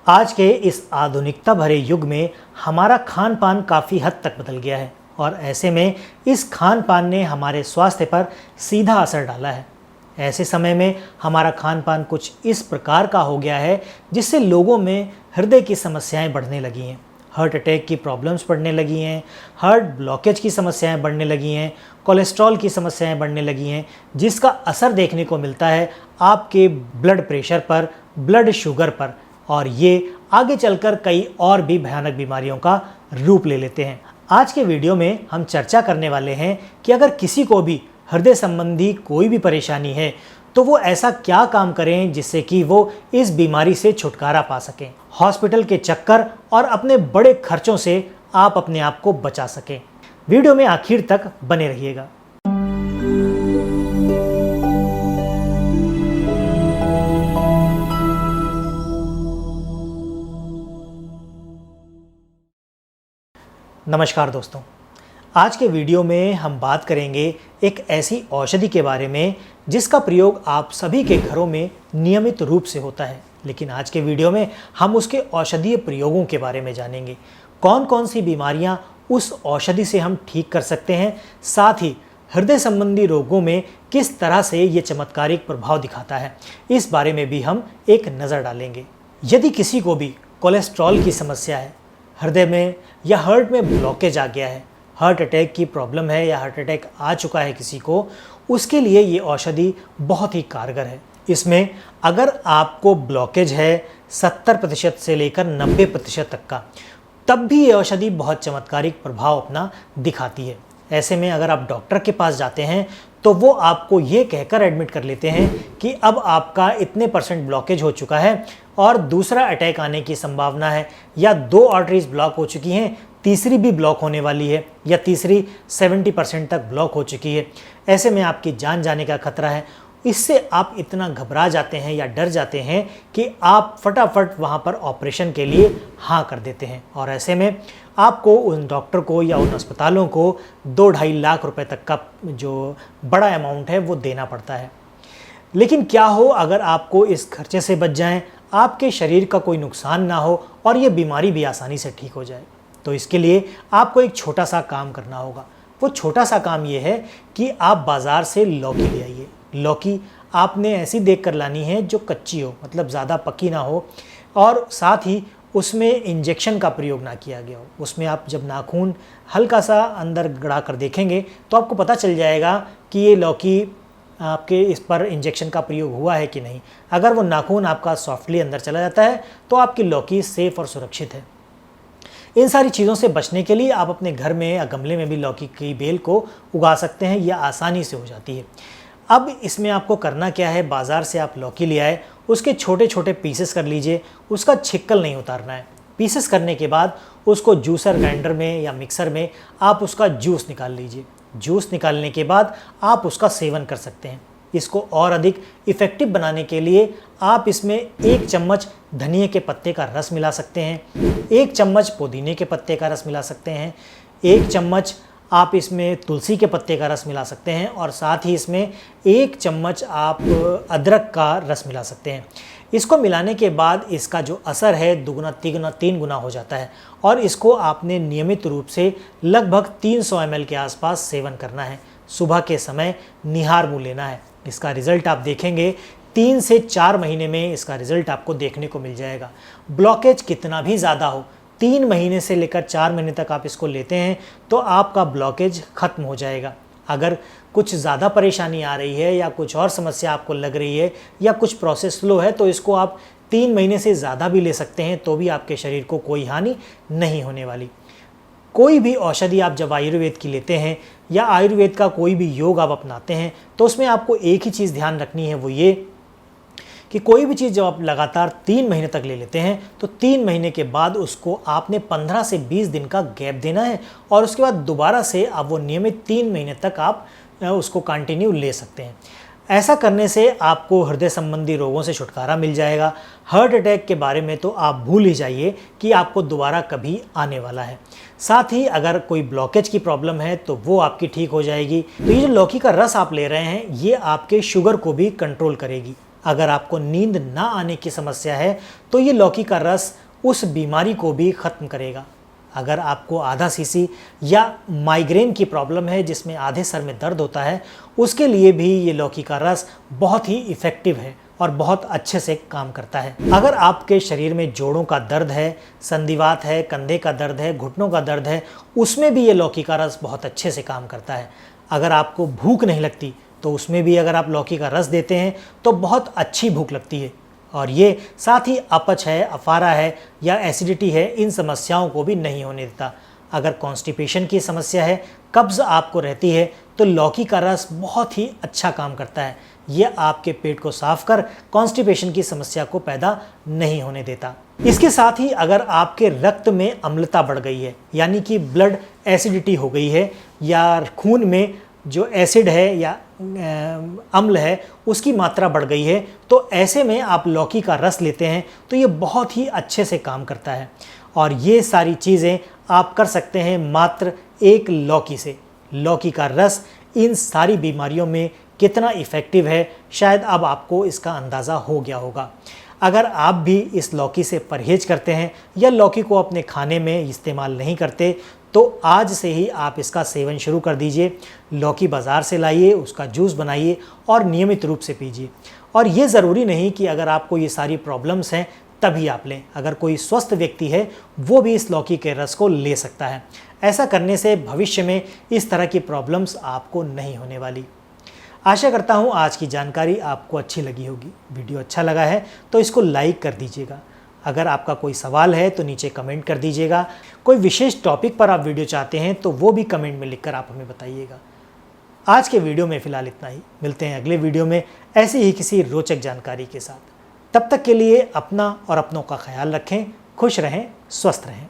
आज के इस आधुनिकता भरे युग में हमारा खान पान काफ़ी हद तक बदल गया है और ऐसे में इस खान पान ने हमारे स्वास्थ्य पर सीधा असर डाला है। ऐसे समय में हमारा खान पान कुछ इस प्रकार का हो गया है जिससे लोगों में हृदय की समस्याएं बढ़ने लगी हैं, हार्ट अटैक की प्रॉब्लम्स बढ़ने लगी हैं, हार्ट ब्लॉकेज की समस्याएं बढ़ने लगी हैं, कोलेस्ट्रॉल की समस्याएं बढ़ने लगी हैं, जिसका असर देखने को मिलता है आपके ब्लड प्रेशर पर, ब्लड शुगर पर, और ये आगे चलकर कई और भी भयानक बीमारियों का रूप ले लेते हैं। आज के वीडियो में हम चर्चा करने वाले हैं कि अगर किसी को भी हृदय संबंधी कोई भी परेशानी है तो वो ऐसा क्या काम करें जिससे कि वो इस बीमारी से छुटकारा पा सकें, हॉस्पिटल के चक्कर और अपने बड़े खर्चों से आप अपने आप को बचा सकें। वीडियो में आखिर तक बने रहिएगा। नमस्कार दोस्तों, आज के वीडियो में हम बात करेंगे एक ऐसी औषधि के बारे में जिसका प्रयोग आप सभी के घरों में नियमित रूप से होता है। लेकिन आज के वीडियो में हम उसके औषधीय प्रयोगों के बारे में जानेंगे, कौन कौन सी बीमारियां उस औषधि से हम ठीक कर सकते हैं, साथ ही हृदय संबंधी रोगों में किस तरह से ये चमत्कारिक प्रभाव दिखाता है, इस बारे में भी हम एक नज़र डालेंगे। यदि किसी को भी कोलेस्ट्रॉल की समस्या है, हृदय में या हार्ट में ब्लॉकेज आ गया है, हार्ट अटैक की प्रॉब्लम है या हार्ट अटैक आ चुका है किसी को, उसके लिए ये औषधि बहुत ही कारगर है। इसमें अगर आपको ब्लॉकेज है 70% से लेकर 90% तक का, तब भी ये औषधि बहुत चमत्कारिक प्रभाव अपना दिखाती है। ऐसे में अगर आप डॉक्टर के पास जाते हैं तो वो आपको ये कहकर एडमिट कर लेते हैं कि अब आपका इतने % ब्लॉकेज हो चुका है और दूसरा अटैक आने की संभावना है, या 2 आर्टरीज ब्लॉक हो चुकी हैं, तीसरी भी ब्लॉक होने वाली है, या तीसरी 70% तक ब्लॉक हो चुकी है। ऐसे में आपकी जान जाने का खतरा है। इससे आप इतना घबरा जाते हैं या डर जाते हैं कि आप फटाफट वहाँ पर ऑपरेशन के लिए हाँ कर देते हैं, और ऐसे में आपको उन डॉक्टर को या उन अस्पतालों को 2-2.5 लाख रुपए तक का जो बड़ा अमाउंट है वो देना पड़ता है। लेकिन क्या हो अगर आपको इस खर्चे से बच जाएं, आपके शरीर का कोई नुकसान ना हो और ये बीमारी भी आसानी से ठीक हो जाए? तो इसके लिए आपको एक छोटा सा काम करना होगा। वो छोटा सा काम ये है कि आप बाज़ार से लौकी ले आइए। लौकी आपने ऐसी देख कर लानी है जो कच्ची हो, मतलब ज़्यादा पकी ना हो, और साथ ही उसमें इंजेक्शन का प्रयोग ना किया गया हो। उसमें आप जब नाखून हल्का सा अंदर गड़ा कर देखेंगे तो आपको पता चल जाएगा कि ये लौकी आपके इस पर इंजेक्शन का प्रयोग हुआ है कि नहीं। अगर वो नाखून आपका सॉफ्टली अंदर चला जाता है तो आपकी लौकी सेफ और सुरक्षित है। इन सारी चीज़ों से बचने के लिए आप अपने घर में या गमले में भी लौकी की बेल को उगा सकते हैं, यह आसानी से हो जाती है। अब इसमें आपको करना क्या है, बाज़ार से आप लौकी ले आए, उसके छोटे छोटे पीसेस कर लीजिए, उसका छिक्कल नहीं उतारना है। पीसेस करने के बाद उसको जूसर ग्राइंडर में या मिक्सर में आप उसका जूस निकाल लीजिए। जूस निकालने के बाद आप उसका सेवन कर सकते हैं। इसको और अधिक इफ़ेक्टिव बनाने के लिए आप इसमें 1 चम्मच धनिए के पत्ते का रस मिला सकते हैं, 1 चम्मच पुदीने के पत्ते का रस मिला सकते हैं, 1 चम्मच आप इसमें तुलसी के पत्ते का रस मिला सकते हैं, और साथ ही इसमें 1 चम्मच आप अदरक का रस मिला सकते हैं। इसको मिलाने के बाद इसका जो असर है दुगुना, तिगुना, 3 गुना हो जाता है, और इसको आपने नियमित रूप से लगभग 300 ml के आसपास सेवन करना है। सुबह के समय निहार मुँह लेना है। इसका रिज़ल्ट आप देखेंगे 3 से 4 महीने में इसका रिज़ल्ट आपको देखने को मिल जाएगा। ब्लॉकेज कितना भी ज़्यादा हो, 3 महीने से लेकर 4 महीने तक आप इसको लेते हैं तो आपका ब्लॉकेज ख़त्म हो जाएगा। अगर कुछ ज़्यादा परेशानी आ रही है या कुछ और समस्या आपको लग रही है या कुछ प्रोसेस स्लो है तो इसको आप 3 महीने से ज़्यादा भी ले सकते हैं, तो भी आपके शरीर को कोई हानि नहीं होने वाली। कोई भी औषधि आप जब आयुर्वेद की लेते हैं या आयुर्वेद का कोई भी योग आप अपनाते हैं तो उसमें आपको एक ही चीज़ ध्यान रखनी है, वो ये कि कोई भी चीज़ जब आप लगातार 3 महीने तक ले लेते हैं तो 3 महीने के बाद उसको आपने 15 से 20 दिन का गैप देना है, और उसके बाद दोबारा से आप वो नियमित 3 महीने तक आप उसको कंटिन्यू ले सकते हैं। ऐसा करने से आपको हृदय संबंधी रोगों से छुटकारा मिल जाएगा। हार्ट अटैक के बारे में तो आप भूल ही जाइए कि आपको दोबारा कभी आने वाला है। साथ ही अगर कोई ब्लॉकेज की प्रॉब्लम है तो वो आपकी ठीक हो जाएगी। तो ये जो लौकी का रस आप ले रहे हैं ये आपके शुगर को भी कंट्रोल करेगी। अगर आपको नींद ना आने की समस्या है तो ये लौकी का रस उस बीमारी को भी ख़त्म करेगा। अगर आपको आधा सीसी या माइग्रेन की प्रॉब्लम है जिसमें आधे सर में दर्द होता है, उसके लिए भी ये लौकी का रस बहुत ही इफ़ेक्टिव है और बहुत अच्छे से काम करता है। अगर आपके शरीर में जोड़ों का दर्द है, संधिवात है, कंधे का दर्द है, घुटनों का दर्द है, उसमें भी ये लौकी का रस बहुत अच्छे से काम करता है। अगर आपको भूख नहीं लगती तो उसमें भी अगर आप लौकी का रस देते हैं तो बहुत अच्छी भूख लगती है। और ये साथ ही अपच है, अफारा है या एसिडिटी है, इन समस्याओं को भी नहीं होने देता। अगर कॉन्स्टिपेशन की समस्या है, कब्ज़ आपको रहती है, तो लौकी का रस बहुत ही अच्छा काम करता है। ये आपके पेट को साफ कर कॉन्स्टिपेशन की समस्या को पैदा नहीं होने देता। इसके साथ ही अगर आपके रक्त में अम्लता बढ़ गई है, यानी कि ब्लड एसिडिटी हो गई है या खून में जो एसिड है या अम्ल है उसकी मात्रा बढ़ गई है, तो ऐसे में आप लौकी का रस लेते हैं तो ये बहुत ही अच्छे से काम करता है। और ये सारी चीज़ें आप कर सकते हैं मात्र एक लौकी से। लौकी का रस इन सारी बीमारियों में कितना इफ़ेक्टिव है, शायद अब आपको इसका अंदाज़ा हो गया होगा। अगर आप भी इस लौकी से परहेज करते हैं या लौकी को अपने खाने में इस्तेमाल नहीं करते, तो आज से ही आप इसका सेवन शुरू कर दीजिए। लौकी बाज़ार से लाइए, उसका जूस बनाइए और नियमित रूप से पीजिए। और ये ज़रूरी नहीं कि अगर आपको ये सारी प्रॉब्लम्स हैं तभी आप लें। अगर कोई स्वस्थ व्यक्ति है वो भी इस लौकी के रस को ले सकता है। ऐसा करने से भविष्य में इस तरह की प्रॉब्लम्स आपको नहीं होने वाली। आशा करता हूँ आज की जानकारी आपको अच्छी लगी होगी। वीडियो अच्छा लगा है तो इसको लाइक कर दीजिएगा। अगर आपका कोई सवाल है तो नीचे कमेंट कर दीजिएगा। कोई विशेष टॉपिक पर आप वीडियो चाहते हैं तो वो भी कमेंट में लिखकर आप हमें बताइएगा। आज के वीडियो में फ़िलहाल इतना ही। मिलते हैं अगले वीडियो में ऐसे ही किसी रोचक जानकारी के साथ। तब तक के लिए अपना और अपनों का ख्याल रखें। खुश रहें, स्वस्थ रहें।